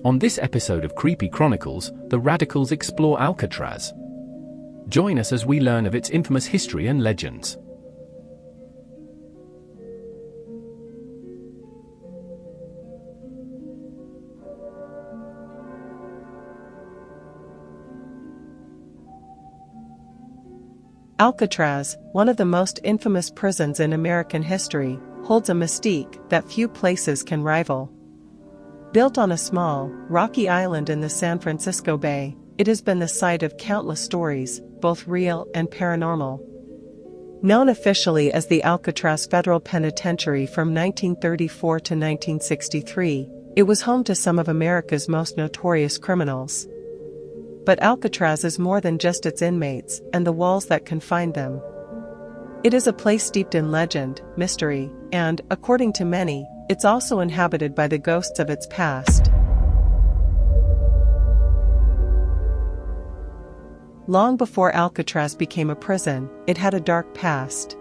On this episode of Creepy Chronicles, the Radicals explore Alcatraz. Join us as we learn of its infamous history and legends. Alcatraz, one of the most infamous prisons in American history, holds a mystique that few places can rival. Built on a small, rocky island in the San Francisco Bay, it has been the site of countless stories, both real and paranormal. Known officially as the Alcatraz Federal Penitentiary from 1934 to 1963, it was home to some of America's most notorious criminals. But Alcatraz is more than just its inmates and the walls that confine them. It is a place steeped in legend, mystery, and, according to many, it's also inhabited by the ghosts of its past. Long before Alcatraz became a prison, it had a dark past.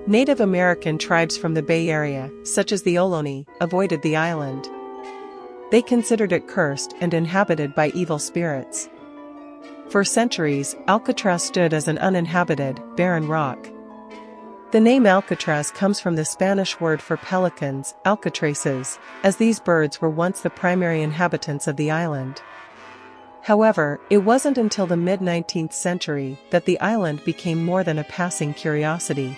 Native American tribes from the Bay Area, such as the Ohlone, avoided the island. They considered it cursed and inhabited by evil spirits. For centuries, Alcatraz stood as an uninhabited, barren rock. The name Alcatraz comes from the Spanish word for pelicans, alcatraces, as these birds were once the primary inhabitants of the island. However, it wasn't until the mid-19th century that the island became more than a passing curiosity.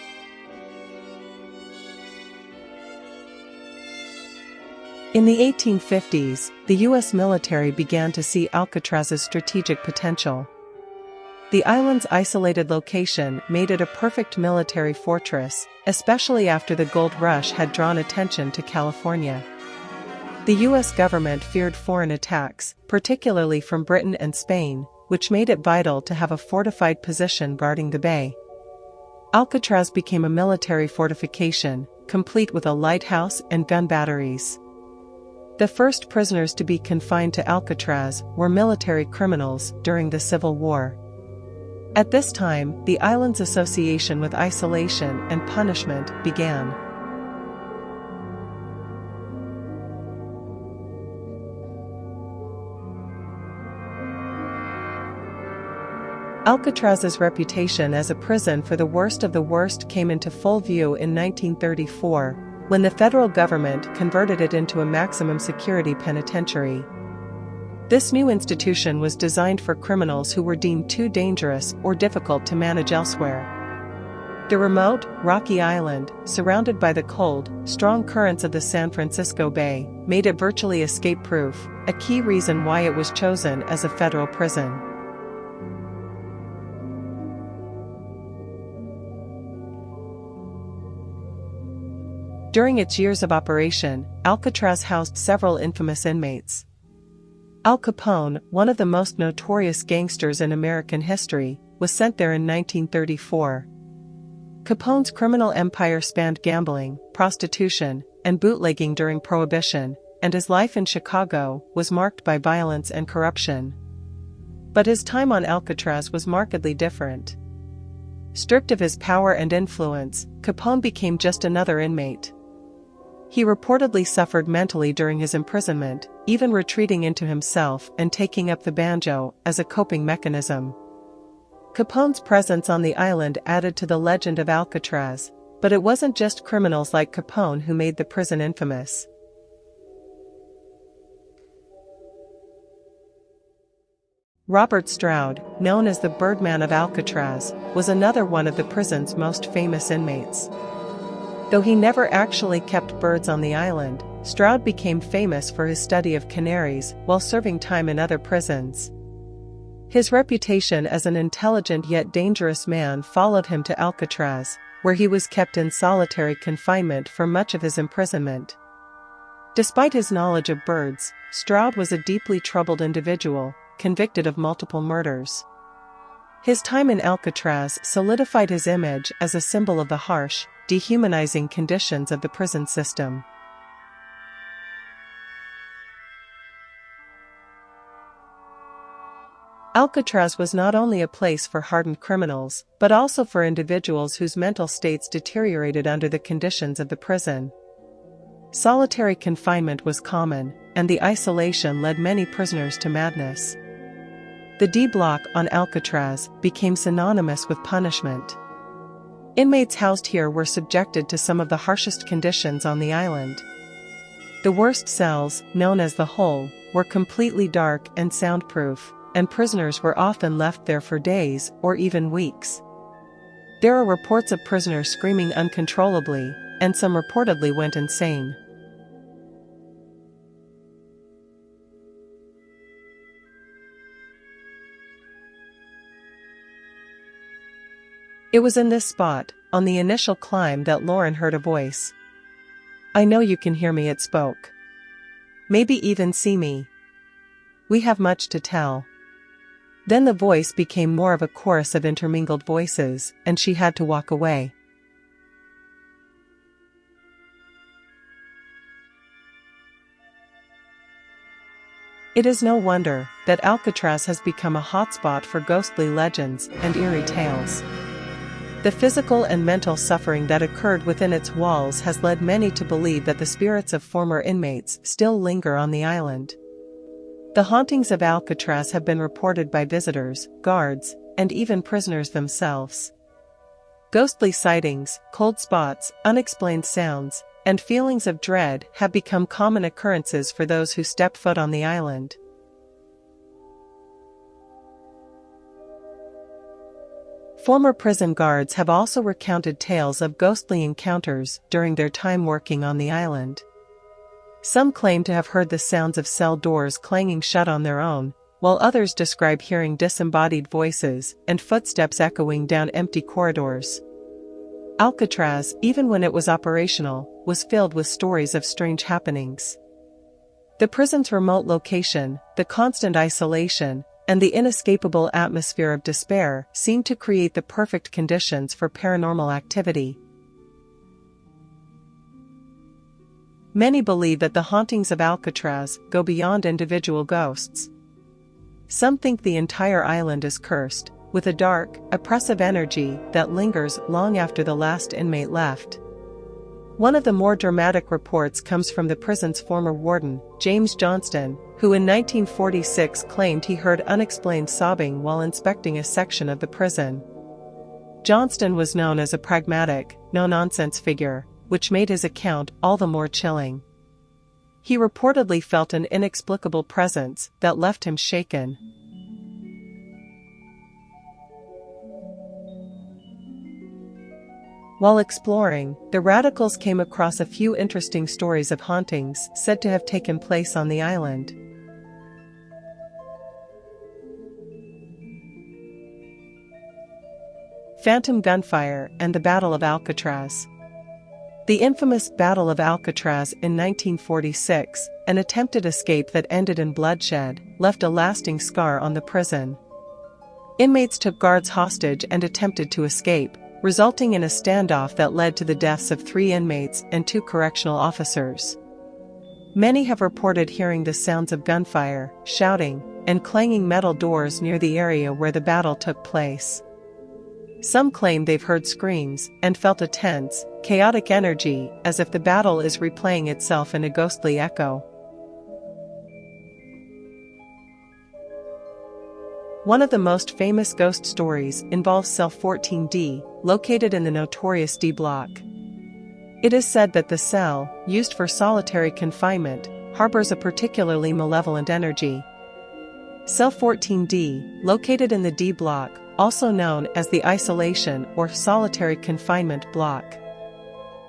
In the 1850s, the U.S. military began to see Alcatraz's strategic potential. The island's isolated location made it a perfect military fortress, especially after the gold rush had drawn attention to California. The U.S. government feared foreign attacks, particularly from Britain and Spain, which made it vital to have a fortified position guarding the bay. Alcatraz became a military fortification, complete with a lighthouse and gun batteries. The first prisoners to be confined to Alcatraz were military criminals during the Civil War. At this time, the island's association with isolation and punishment began. Alcatraz's reputation as a prison for the worst of the worst came into full view in 1934, when the federal government converted it into a maximum security penitentiary. This new institution was designed for criminals who were deemed too dangerous or difficult to manage elsewhere. The remote, rocky island, surrounded by the cold, strong currents of the San Francisco Bay, made it virtually escape-proof, a key reason why it was chosen as a federal prison. During its years of operation, Alcatraz housed several infamous inmates. Al Capone, one of the most notorious gangsters in American history, was sent there in 1934. Capone's criminal empire spanned gambling, prostitution, and bootlegging during Prohibition, and his life in Chicago was marked by violence and corruption. But his time on Alcatraz was markedly different. Stripped of his power and influence, Capone became just another inmate. He reportedly suffered mentally during his imprisonment, even retreating into himself and taking up the banjo as a coping mechanism. Capone's presence on the island added to the legend of Alcatraz, but it wasn't just criminals like Capone who made the prison infamous. Robert Stroud, known as the Birdman of Alcatraz, was another one of the prison's most famous inmates. Though he never actually kept birds on the island, Stroud became famous for his study of canaries while serving time in other prisons. His reputation as an intelligent yet dangerous man followed him to Alcatraz, where he was kept in solitary confinement for much of his imprisonment. Despite his knowledge of birds, Stroud was a deeply troubled individual, convicted of multiple murders. His time in Alcatraz solidified his image as a symbol of the harsh, dehumanizing conditions of the prison system. Alcatraz was not only a place for hardened criminals, but also for individuals whose mental states deteriorated under the conditions of the prison. Solitary confinement was common, and the isolation led many prisoners to madness. The D block on Alcatraz became synonymous with punishment. Inmates housed here were subjected to some of the harshest conditions on the island. The worst cells, known as the hole, were completely dark and soundproof, and prisoners were often left there for days or even weeks. There are reports of prisoners screaming uncontrollably, and some reportedly went insane. It was in this spot, on the initial climb, that Lauren heard a voice. "I know you can hear me," it spoke. "Maybe even see me. We have much to tell." Then the voice became more of a chorus of intermingled voices, and she had to walk away. It is no wonder that Alcatraz has become a hotspot for ghostly legends and eerie tales. The physical and mental suffering that occurred within its walls has led many to believe that the spirits of former inmates still linger on the island. The hauntings of Alcatraz have been reported by visitors, guards, and even prisoners themselves. Ghostly sightings, cold spots, unexplained sounds, and feelings of dread have become common occurrences for those who step foot on the island. Former prison guards have also recounted tales of ghostly encounters during their time working on the island. Some claim to have heard the sounds of cell doors clanging shut on their own, while others describe hearing disembodied voices and footsteps echoing down empty corridors. Alcatraz, even when it was operational, was filled with stories of strange happenings. The prison's remote location, the constant isolation, and the inescapable atmosphere of despair seemed to create the perfect conditions for paranormal activity. Many believe that the hauntings of Alcatraz go beyond individual ghosts. Some think the entire island is cursed, with a dark, oppressive energy that lingers long after the last inmate left. One of the more dramatic reports comes from the prison's former warden, James Johnston, who in 1946 claimed he heard unexplained sobbing while inspecting a section of the prison. Johnston was known as a pragmatic, no-nonsense figure, which made his account all the more chilling. He reportedly felt an inexplicable presence that left him shaken. While exploring, the radicals came across a few interesting stories of hauntings said to have taken place on the island. Phantom gunfire and the Battle of Alcatraz. The infamous Battle of Alcatraz in 1946, an attempted escape that ended in bloodshed, left a lasting scar on the prison. Inmates took guards hostage and attempted to escape, resulting in a standoff that led to the deaths of 3 inmates and 2 correctional officers. Many have reported hearing the sounds of gunfire, shouting, and clanging metal doors near the area where the battle took place. Some claim they've heard screams and felt a tense, chaotic energy as if the battle is replaying itself in a ghostly echo. One of the most famous ghost stories involves cell 14D, located in the notorious D block. It is said that the cell, used for solitary confinement, harbors a particularly malevolent energy. Cell 14D, located in the D block, also known as the isolation or solitary confinement block.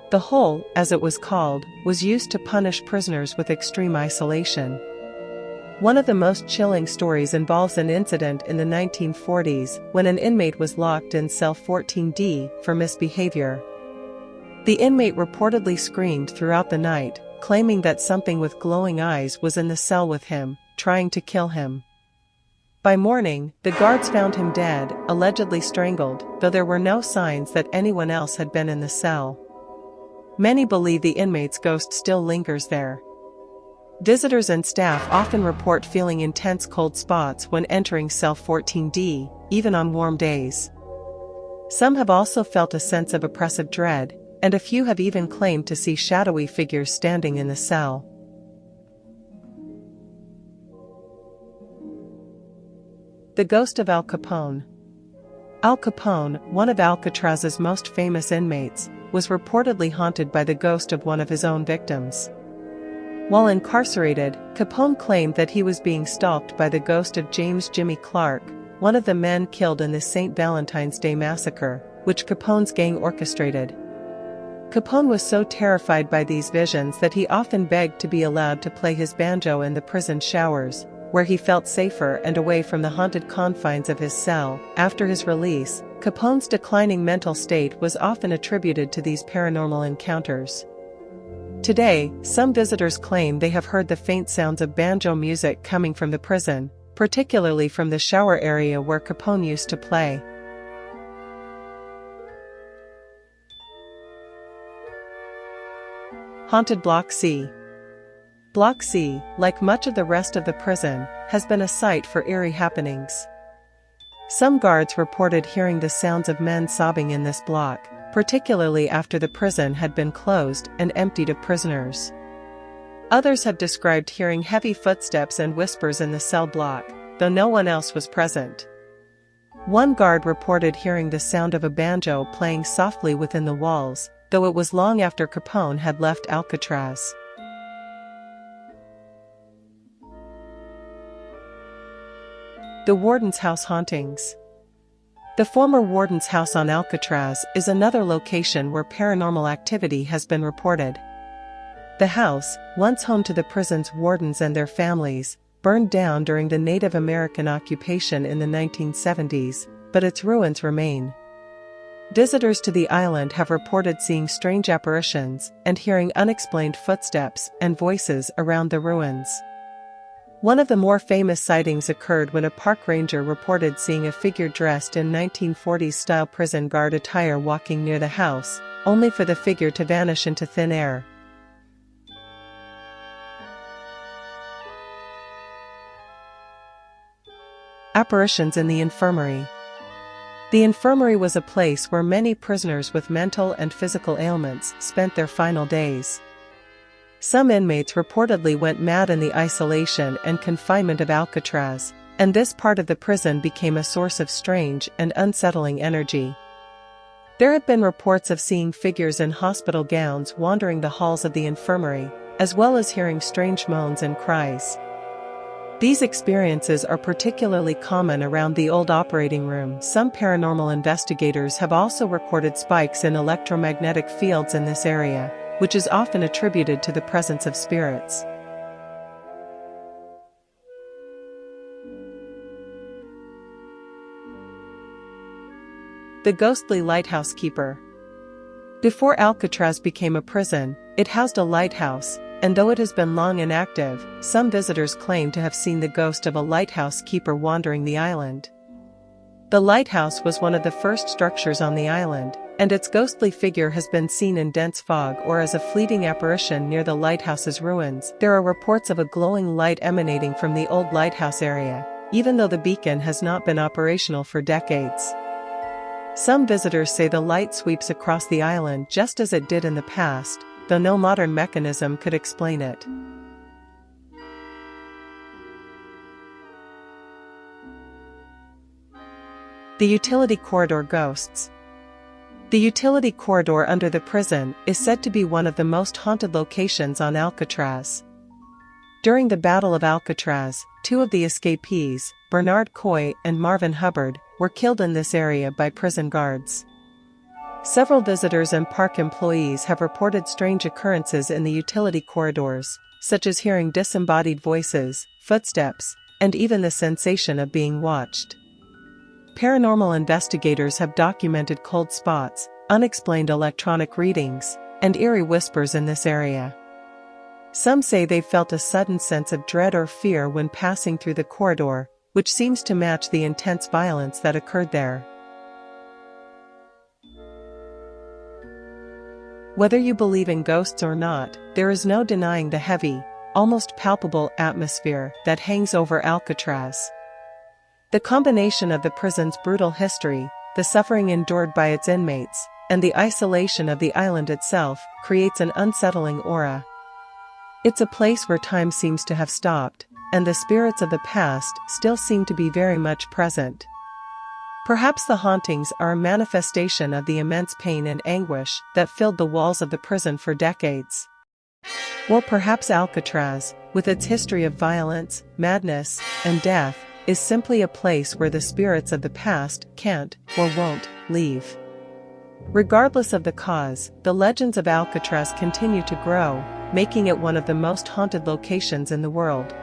The hole, as it was called, was used to punish prisoners with extreme isolation. One of the most chilling stories involves an incident in the 1940s when an inmate was locked in cell 14D for misbehavior. The inmate reportedly screamed throughout the night, claiming that something with glowing eyes was in the cell with him, trying to kill him. By morning, the guards found him dead, allegedly strangled, though there were no signs that anyone else had been in the cell. Many believe the inmate's ghost still lingers there. Visitors and staff often report feeling intense cold spots when entering cell 14D, even on warm days. Some have also felt a sense of oppressive dread, and a few have even claimed to see shadowy figures standing in the cell. The ghost of Al Capone. Al Capone, one of Alcatraz's most famous inmates, was reportedly haunted by the ghost of one of his own victims. While incarcerated, Capone claimed that he was being stalked by the ghost of James "Jimmy" Clark, one of the men killed in the St. Valentine's Day massacre, which Capone's gang orchestrated. Capone was so terrified by these visions that he often begged to be allowed to play his banjo in the prison showers, where he felt safer and away from the haunted confines of his cell. After his release, Capone's declining mental state was often attributed to these paranormal encounters. Today, some visitors claim they have heard the faint sounds of banjo music coming from the prison, particularly from the shower area where Capone used to play. Haunted Block C. Block C, like much of the rest of the prison, has been a site for eerie happenings. Some guards reported hearing the sounds of men sobbing in this block, particularly after the prison had been closed and emptied of prisoners. Others have described hearing heavy footsteps and whispers in the cell block, though no one else was present. One guard reported hearing the sound of a banjo playing softly within the walls, though it was long after Capone had left Alcatraz. The Warden's House hauntings. The former Warden's House on Alcatraz is another location where paranormal activity has been reported. The house, once home to the prison's wardens and their families, burned down during the Native American occupation in the 1970s, but its ruins remain. Visitors to the island have reported seeing strange apparitions and hearing unexplained footsteps and voices around the ruins. One of the more famous sightings occurred when a park ranger reported seeing a figure dressed in 1940s-style prison guard attire walking near the house, only for the figure to vanish into thin air. Apparitions in the infirmary. The infirmary was a place where many prisoners with mental and physical ailments spent their final days. Some inmates reportedly went mad in the isolation and confinement of Alcatraz, and this part of the prison became a source of strange and unsettling energy. There have been reports of seeing figures in hospital gowns wandering the halls of the infirmary, as well as hearing strange moans and cries. These experiences are particularly common around the old operating room. Some paranormal investigators have also recorded spikes in electromagnetic fields in this area, which is often attributed to the presence of spirits. The ghostly lighthouse keeper. Before Alcatraz became a prison, it housed a lighthouse, and though it has been long inactive, some visitors claim to have seen the ghost of a lighthouse keeper wandering the island. The lighthouse was one of the first structures on the island, and its ghostly figure has been seen in dense fog or as a fleeting apparition near the lighthouse's ruins. There are reports of a glowing light emanating from the old lighthouse area, even though the beacon has not been operational for decades. Some visitors say the light sweeps across the island just as it did in the past, though no modern mechanism could explain it. The utility corridor ghosts. The utility corridor under the prison is said to be one of the most haunted locations on Alcatraz. During the Battle of Alcatraz, two of the escapees, Bernard Coy and Marvin Hubbard, were killed in this area by prison guards. Several visitors and park employees have reported strange occurrences in the utility corridors, such as hearing disembodied voices, footsteps, and even the sensation of being watched. Paranormal investigators have documented cold spots, unexplained electronic readings, and eerie whispers in this area. Some say they felt a sudden sense of dread or fear when passing through the corridor, which seems to match the intense violence that occurred there. Whether you believe in ghosts or not, there is no denying the heavy, almost palpable atmosphere that hangs over Alcatraz. The combination of the prison's brutal history, the suffering endured by its inmates, and the isolation of the island itself creates an unsettling aura. It's a place where time seems to have stopped, and the spirits of the past still seem to be very much present. Perhaps the hauntings are a manifestation of the immense pain and anguish that filled the walls of the prison for decades. Or perhaps Alcatraz, with its history of violence, madness, and death, is simply a place where the spirits of the past can't or won't leave. Regardless of the cause, the legends of Alcatraz continue to grow, making it one of the most haunted locations in the world.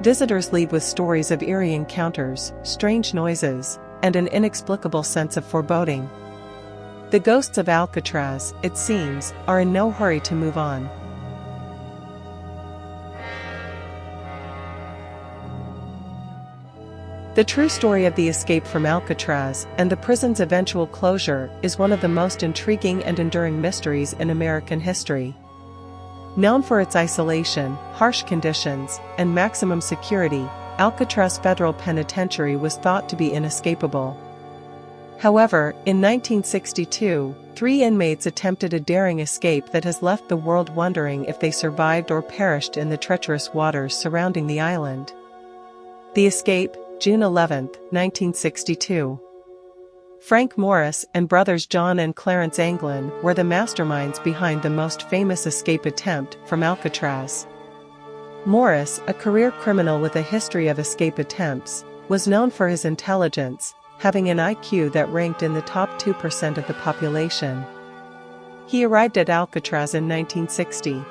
Visitors leave with stories of eerie encounters, strange noises, and an inexplicable sense of foreboding. The ghosts of Alcatraz, it seems, are in no hurry to move on. The true story of the escape from Alcatraz and the prison's eventual closure is one of the most intriguing and enduring mysteries in American history. Known for its isolation, harsh conditions, and maximum security, Alcatraz Federal Penitentiary was thought to be inescapable. However, in 1962, 3 inmates attempted a daring escape that has left the world wondering if they survived or perished in the treacherous waters surrounding the island. The escape, June 11, 1962. Frank Morris and brothers John and Clarence Anglin were the masterminds behind the most famous escape attempt from Alcatraz. Morris, a career criminal with a history of escape attempts, was known for his intelligence, having an IQ that ranked in the top 2% of the population. He arrived at Alcatraz in 1960.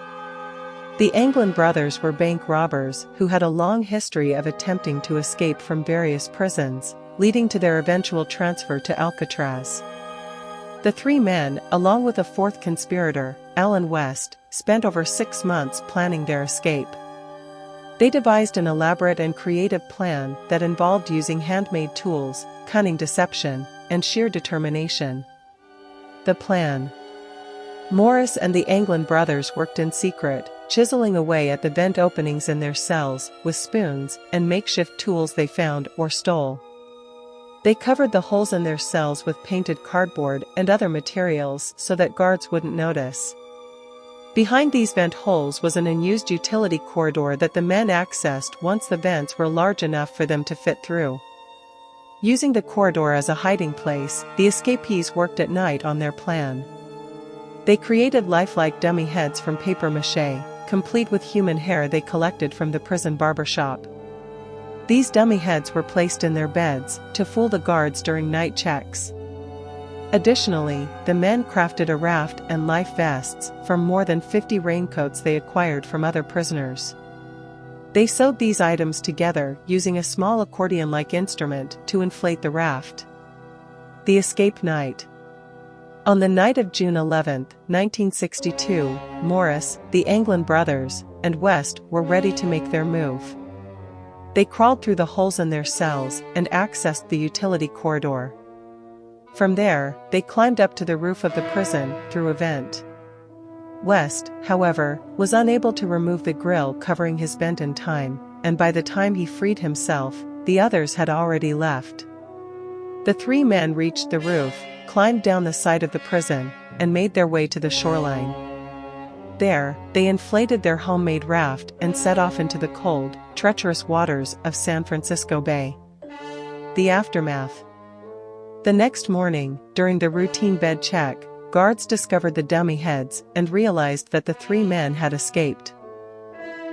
The Anglin brothers were bank robbers who had a long history of attempting to escape from various prisons, leading to their eventual transfer to Alcatraz. The 3 men, along with a 4th conspirator, Alan West, spent over 6 months planning their escape. They devised an elaborate and creative plan that involved using handmade tools, cunning deception, and sheer determination. The plan. Morris and the Anglin brothers worked in secret, chiseling away at the vent openings in their cells with spoons and makeshift tools they found or stole. They covered the holes in their cells with painted cardboard and other materials so that guards wouldn't notice. Behind these vent holes was an unused utility corridor that the men accessed once the vents were large enough for them to fit through. Using the corridor as a hiding place, the escapees worked at night on their plan. They created lifelike dummy heads from paper mache, complete with human hair they collected from the prison barbershop. These dummy heads were placed in their beds to fool the guards during night checks. Additionally, the men crafted a raft and life vests from more than 50 raincoats they acquired from other prisoners. They sewed these items together using a small accordion-like instrument to inflate the raft. The escape night. On the night of June 11, 1962, Morris, the Anglin brothers, and West were ready to make their move. They crawled through the holes in their cells and accessed the utility corridor. From there, they climbed up to the roof of the prison through a vent. West, however, was unable to remove the grill covering his vent in time, and by the time he freed himself, the others had already left. The 3 men reached the roof, climbed down the side of the prison, and made their way to the shoreline. There, they inflated their homemade raft and set off into the cold, treacherous waters of San Francisco Bay. The aftermath. The next morning, during the routine bed check, guards discovered the dummy heads and realized that the 3 men had escaped.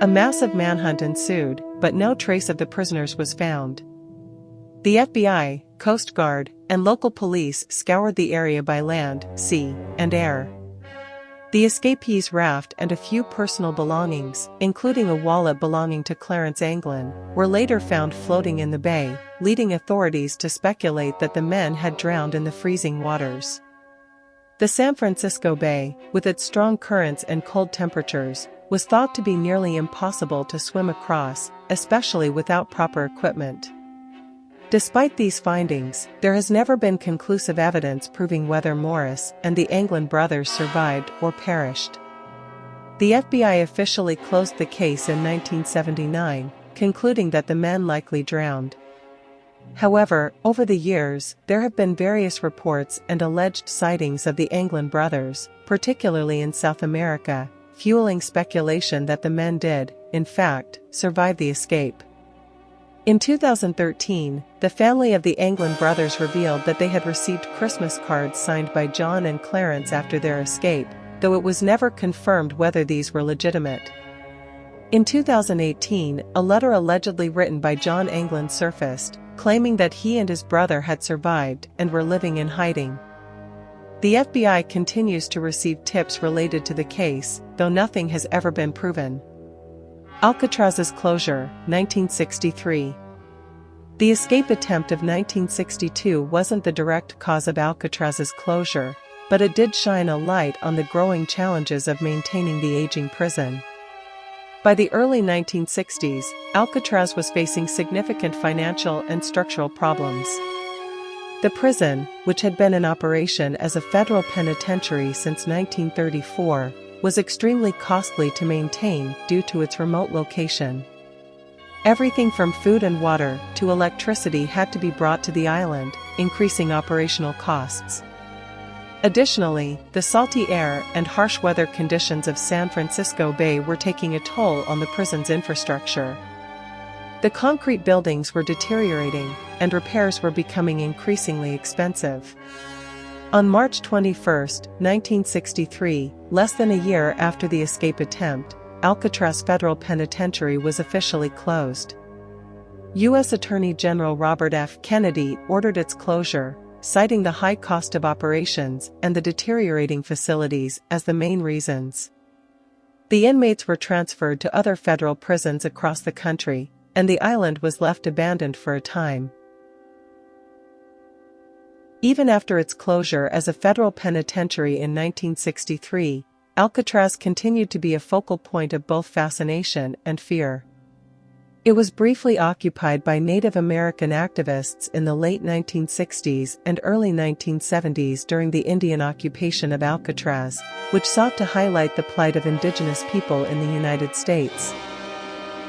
A massive manhunt ensued, but no trace of the prisoners was found. The FBI, Coast Guard, and local police scoured the area by land, sea, and air. The escapees' raft and a few personal belongings, including a wallet belonging to Clarence Anglin, were later found floating in the bay, leading authorities to speculate that the men had drowned in the freezing waters. The San Francisco Bay, with its strong currents and cold temperatures, was thought to be nearly impossible to swim across, especially without proper equipment. Despite these findings, there has never been conclusive evidence proving whether Morris and the Anglin brothers survived or perished. The FBI officially closed the case in 1979, concluding that the men likely drowned. However, over the years, there have been various reports and alleged sightings of the Anglin brothers, particularly in South America, fueling speculation that the men did, in fact, survive the escape. In 2013, the family of the Anglin brothers revealed that they had received Christmas cards signed by John and Clarence after their escape, though it was never confirmed whether these were legitimate. In 2018, a letter allegedly written by John Anglin surfaced, claiming that he and his brother had survived and were living in hiding. The FBI continues to receive tips related to the case, though nothing has ever been proven. Alcatraz's closure, 1963. The escape attempt of 1962 wasn't the direct cause of Alcatraz's closure, but it did shine a light on the growing challenges of maintaining the aging prison. By the early 1960s, Alcatraz was facing significant financial and structural problems. The prison, which had been in operation as a federal penitentiary since 1934, was extremely costly to maintain due to its remote location. Everything from food and water to electricity had to be brought to the island, increasing operational costs. Additionally, the salty air and harsh weather conditions of San Francisco Bay were taking a toll on the prison's infrastructure. The concrete buildings were deteriorating, and repairs were becoming increasingly expensive. On March 21, 1963, less than a year after the escape attempt, Alcatraz Federal Penitentiary was officially closed. U.S. Attorney General Robert F. Kennedy ordered its closure, citing the high cost of operations and the deteriorating facilities as the main reasons. The inmates were transferred to other federal prisons across the country, and the island was left abandoned for a time. Even after its closure as a federal penitentiary in 1963, Alcatraz continued to be a focal point of both fascination and fear. It was briefly occupied by Native American activists in the late 1960s and early 1970s during the Indian occupation of Alcatraz, which sought to highlight the plight of indigenous people in the United States.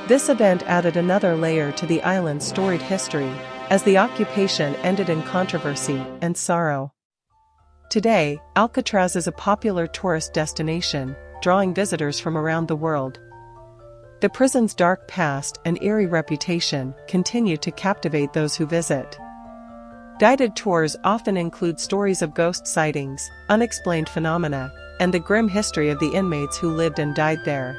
This event added another layer to the island's storied history, as the occupation ended in controversy and sorrow. Today, Alcatraz is a popular tourist destination, drawing visitors from around the world. The prison's dark past and eerie reputation continue to captivate those who visit. Guided tours often include stories of ghost sightings, unexplained phenomena, and the grim history of the inmates who lived and died there.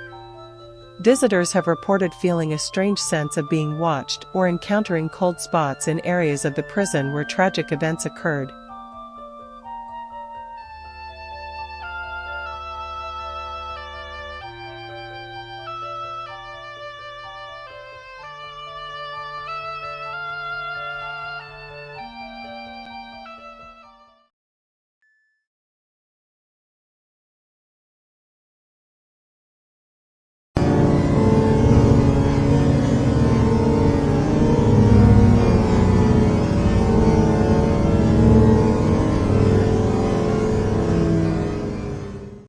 Visitors have reported feeling a strange sense of being watched or encountering cold spots in areas of the prison where tragic events occurred,